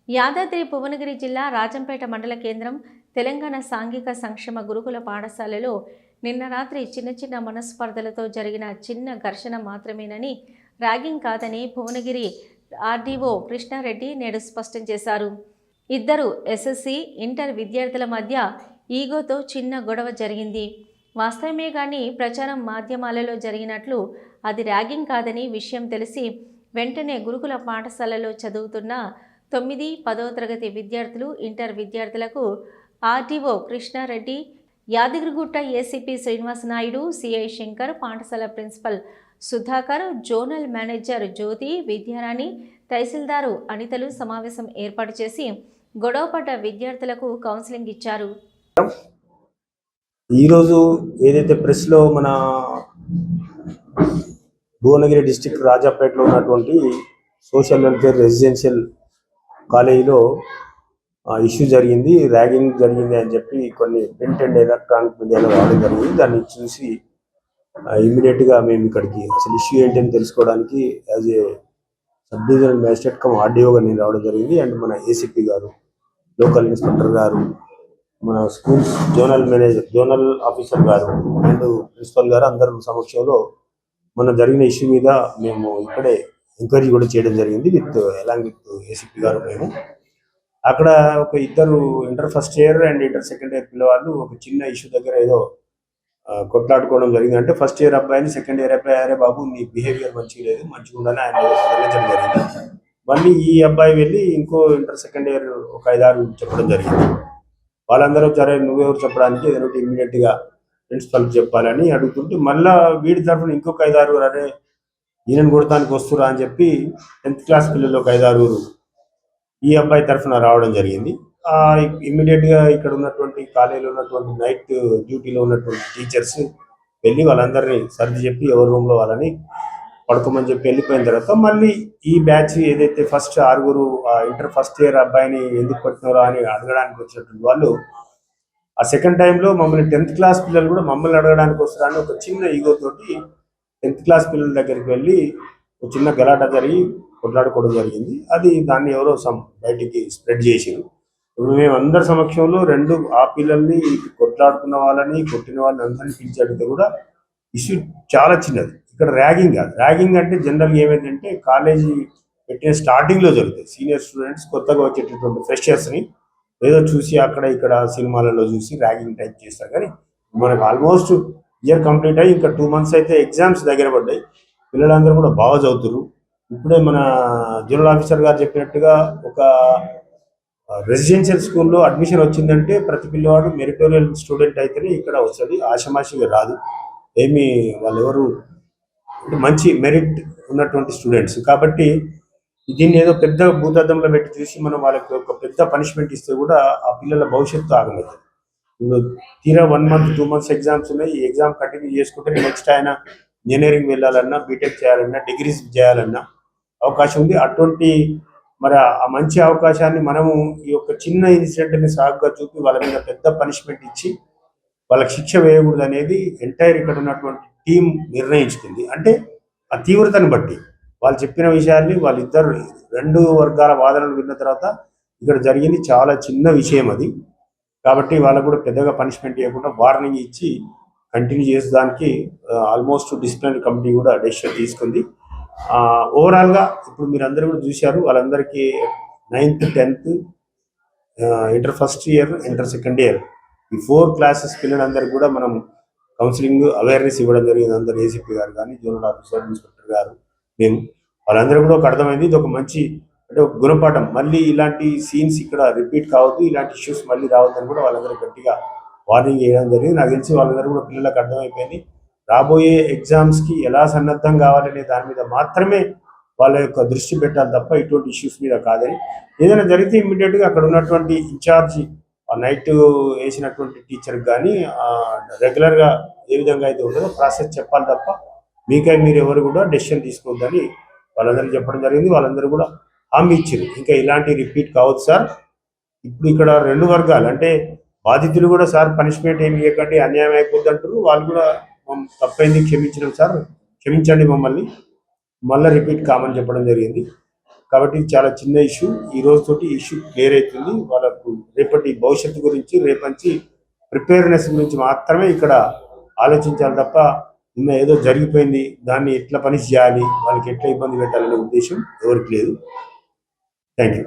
యాదాద్రి భువనగిరి జిల్లా రాజంపేట మండల కేంద్రం తెలంగాణ సాంఘిక సంక్షేమ గురుకుల పాఠశాలలో నిన్న రాత్రి చిన్న మనస్పర్ధలతో జరిగిన చిన్న ఘర్షణ మాత్రమేనని, ర్యాగింగ్ కాదని భువనగిరి ఆర్డీఓ కృష్ణారెడ్డి నేడు స్పష్టం చేశారు. ఇద్దరు ఎస్ఎస్సి, ఇంటర్ విద్యార్థుల మధ్య ఈగోతో చిన్న గొడవ జరిగింది. వాస్తవమే కానీ ప్రచారం మాధ్యమాలలో జరిగినట్లు అది ర్యాగింగ్ కాదని విషయం తెలిసి వెంటనే గురుకుల పాఠశాలలో చదువుతున్న 9, 10వ తరగతి విద్యార్థులు, ఇంటర్ విద్యార్థులకు RDO Krishna Reddy, Yadagirigutta ACP Srinivasa Naidu, CI Shankar, పాఠశాల principal Sudhakar, zonal manager Jyothi, Vidyarani, తహసీల్దారు అనితలు సమావేశం ఏర్పాటు చేసి గొడవపడ్డ విద్యార్థులకు కౌన్సిలింగ్ ఇచ్చారు. ఈరోజు ఏదైతే ప్రెస్లో మన భువనగిరి డిస్టిక్ రాజాపేటలో ఉన్నటువంటి సోషల్ వెల్ఫేర్ రెసిడెన్షియల్ కాలేజీలో ఇష్యూ జరిగింది, ర్యాగింగ్ జరిగింది అని చెప్పి కొన్ని ప్రింట్ అండ్ ఎలక్ట్రానిక్ మీడియాలో రావడం జరిగింది. దాన్ని చూసి ఇమ్మీడియట్గా మేము ఇక్కడికి అసలు ఇష్యూ ఏంటని తెలుసుకోవడానికి as a sub divisional magistrate cum ఆర్డీఓగా నేను రావడం జరిగింది. అండ్ మన ఏసీపీ గారు, లోకల్ ఇన్స్పెక్టర్ గారు, మన స్కూల్స్ జోనల్ ఆఫీసర్ గారు అండ్ ప్రిన్సిపల్ గారు అందరి సమక్షంలో మన జరిగిన ఇష్యూ మీద మేము ఇక్కడే ఎంక్వైరీ కూడా చేయడం జరిగింది అలాంగ్ విత్ ఏసీపీ గారు. మేము అక్కడ ఒక ఇద్దరు inter first year and inter second year పిల్లవాళ్ళు ఒక చిన్న ఇష్యూ దగ్గర ఏదో కొట్లాడుకోవడం జరిగింది. అంటే ఫస్ట్ ఇయర్ అబ్బాయిని సెకండ్ ఇయర్ అబ్బాయి, అరే బాబు నీ బిహేవియర్ మంచిగా లేదు, మంచిగా ఉండాలని ఆయన బదిలించడం జరిగింది. మళ్ళీ ఈ అబ్బాయి వెళ్ళి ఇంకో ఇంటర్ సెకండ్ ఇయర్ ఒక 5-6 చెప్పడం జరిగింది. వాళ్ళందరూ సరే నువ్వెవరు చెప్పడానికి, ఏదో ఇమ్మీడియట్గా ప్రిన్సిపల్కి చెప్పాలని అడుగుతుంటే మళ్ళీ వీడి తరఫున ఇంకొక 5-6 అరే ఈయనను కొడతానికి వస్తురా అని చెప్పి 10th క్లాస్ పిల్లలు ఒక 5-6 ఈ అబ్బాయి తరఫున రావడం జరిగింది. ఇమ్మీడియట్గా ఇక్కడ ఉన్నటువంటి కాలేజీలో ఉన్నటువంటి నైట్ డ్యూటీలో ఉన్నటువంటి టీచర్స్ వెళ్ళి వాళ్ళందరినీ సర్ది చెప్పి ఎవరి రూమ్లో వాళ్ళని పడుకోమని చెప్పి వెళ్ళిపోయిన తర్వాత మళ్ళీ ఈ బ్యాచ్ ఏదైతే ఫస్ట్ 6 ఇంటర్ ఫస్ట్ ఇయర్ అబ్బాయిని ఎందుకు కొట్టినారో అని అడగడానికి వచ్చినటువంటి వాళ్ళు ఆ సెకండ్ టైంలో మమ్మల్ని 10th క్లాస్ పిల్లలు కూడా మమ్మల్ని అడగడానికి వస్తారని ఒక చిన్న ఈగోతోటి 10th క్లాస్ పిల్లల దగ్గరికి వెళ్ళి ఒక చిన్న గలాట జరిగి కొట్లాడుకోవడం జరిగింది. దాన్ని ఎవరో బయటికి స్ప్రెడ్ చేసారు. ఇప్పుడు మేము అందరి సమక్షంలో ఆ పిల్లల్ని కొట్లాడుకున్న వాళ్ళని కొట్టిన వాళ్ళని అందరినీ పిలిచి అడిగితే కూడా ఇష్యూ చాలా చిన్నది. ఇక్కడ ర్యాగింగ్ కాదు. ర్యాగింగ్ అంటే జనరల్గా ఏమైందంటే కాలేజీ పెట్టిన స్టార్టింగ్లో జరుగుతుంది. సీనియర్ స్టూడెంట్స్ కొత్తగా వచ్చేటటువంటి ఫ్రెషర్స్ని ఏదో చూసి అక్కడ ఇక్కడ సినిమాలలో చూసి ర్యాగింగ్ టైప్ చేస్తారు. కానీ మనకు ఆల్మోస్ట్ ఇయర్ కంప్లీట్ అయ్యి ఇంకా 2 months అయితే ఎగ్జామ్స్ దగ్గర పడ్డాయి. పిల్లలందరూ కూడా బాగా చదువుతారు. ఇప్పుడే మన జనరల్ ఆఫీసర్ గారు చెప్పినట్టుగా ఒక రెసిడెన్షియల్ స్కూల్లో అడ్మిషన్ వచ్చిందంటే ప్రతి పిల్లవాడు మెరిటోరియల్ స్టూడెంట్ అయితేనే ఇక్కడ వస్తుంది, ఆషమాషిగా రాదు. వాళ్ళు ఎవరు మంచి మెరిట్ ఉన్నటువంటి స్టూడెంట్స్ కాబట్టి దీన్ని ఏదో పెద్ద భూతద్దంలో పెట్టి చూసి మనం వాళ్ళకి ఒక పెద్ద పనిష్మెంట్ ఇస్తే కూడా ఆ పిల్లల భవిష్యత్తు ఆగమవుతుంది. ఇప్పుడు తీరా 1 month 2 months ఎగ్జామ్స్ ఉన్నాయి. ఈ ఎగ్జామ్ కంటిన్యూ చేసుకుంటే నెక్స్ట్ ఆయన ఇంజనీరింగ్ వెళ్ళాలన్నా, బీటెక్ చేయాలన్నా, డిగ్రీస్ చేయాలన్నా అవకాశం ఉంది. అటువంటి మరి ఆ మంచి అవకాశాన్ని మనము ఈ యొక్క చిన్న ఇన్సిడెంట్ని సాగుగా చూపి వాళ్ళ మీద పెద్ద పనిష్మెంట్ ఇచ్చి వాళ్ళకి శిక్ష వేయకూడదు అనేది ఎంటైర్ ఇక్కడ ఉన్నటువంటి టీం నిర్ణయించుకుంది. అంటే ఆ తీవ్రతను బట్టి వాళ్ళు చెప్పిన విషయాన్ని వాళ్ళిద్దరు 2 వర్గాల వాదనలు విన్న తర్వాత ఇక్కడ జరిగింది చాలా చిన్న విషయం అది. కాబట్టి వాళ్ళకు కూడా పెద్దగా పనిష్మెంట్ ఇవ్వకుండా వార్నింగ్ ఇచ్చి కంటిన్యూ చేసేదానికి ఆల్మోస్ట్ డిసిప్లినరీ కమిటీ కూడా డెసిషన్ తీసుకుంది. ఓవరాల్గా ఇప్పుడు మీరు అందరూ కూడా చూశారు. వాళ్ళందరికీ 9th 10th inter first year, inter second year ఈ 4 classes పిల్లలందరికీ కూడా మనం కౌన్సిలింగ్ అవేర్నెస్ ఇవ్వడం జరిగింది. అందరూ ఏసీపీ గారు కానీ, జోనల్ ఆఫీసర్, ఇన్స్పెక్టర్ గారు, మేము వాళ్ళందరూ కూడా ఒక అర్థమైంది. ఇది ఒక మంచి అంటే ఒక గుణపాఠం. మళ్ళీ ఇలాంటి సీన్స్ ఇక్కడ రిపీట్ కావద్దు, ఇలాంటి ఇష్యూస్ మళ్ళీ రావద్దని కూడా వాళ్ళందరూ గట్టిగా వార్నింగ్ చేయడం జరిగింది. నాకు తెలిసి వాళ్ళందరూ కూడా పిల్లలకు అర్థమైపోయింది. రాబోయే ఎగ్జామ్స్కి ఎలా సన్నద్ధం కావాలనే దాని మీద మాత్రమే వాళ్ళ యొక్క దృష్టి పెట్టాలి తప్ప ఇటువంటి ఇష్యూస్ మీద కాదని. ఏదైనా జరిగితే ఇమ్మీడియట్గా అక్కడ ఉన్నటువంటి ఇన్ఛార్జి నైట్ వేసినటువంటి టీచర్కి కానీ రెగ్యులర్గా ఏ విధంగా అయితే ఉంటుందో ప్రాసెస్ చెప్పాలి తప్ప మీరు ఎవరు కూడా డెసిషన్ తీసుకోవద్దని వాళ్ళందరికీ చెప్పడం జరిగింది. వాళ్ళందరూ కూడా హామీ ఇచ్చారు, ఇంకా ఇలాంటి రిపీట్ కావద్దు సార్. ఇప్పుడు ఇక్కడ 2 వర్గాలు అంటే బాధితులు కూడా సార్ పనిష్మెంట్ ఏమి ఇవ్వకండి, అన్యాయం అయిపోద్ది అంటారు. వాళ్ళు కూడా తప్పైంది క్షమించడం సార్, క్షమించండి మమ్మల్ని, మళ్ళీ రిపీట్ కామని చెప్పడం జరిగింది. కాబట్టి ఇది చాలా చిన్న ఇష్యూ. ఈ రోజుతోటి ఇష్యూ క్లియర్ అవుతుంది. వాళ్ళకు రేపటి భవిష్యత్తు గురించి, రేపటి ప్రిపేర్నెస్ గురించి మాత్రమే ఇక్కడ ఆలోచించాలి తప్ప నిన్న ఏదో జరిగిపోయింది దాన్ని ఎట్లా పనిష్ చేయాలి, వాళ్ళకి ఎట్లా ఇబ్బంది పెట్టాలనే ఉద్దేశం ఎవరికి లేదు. Thank you.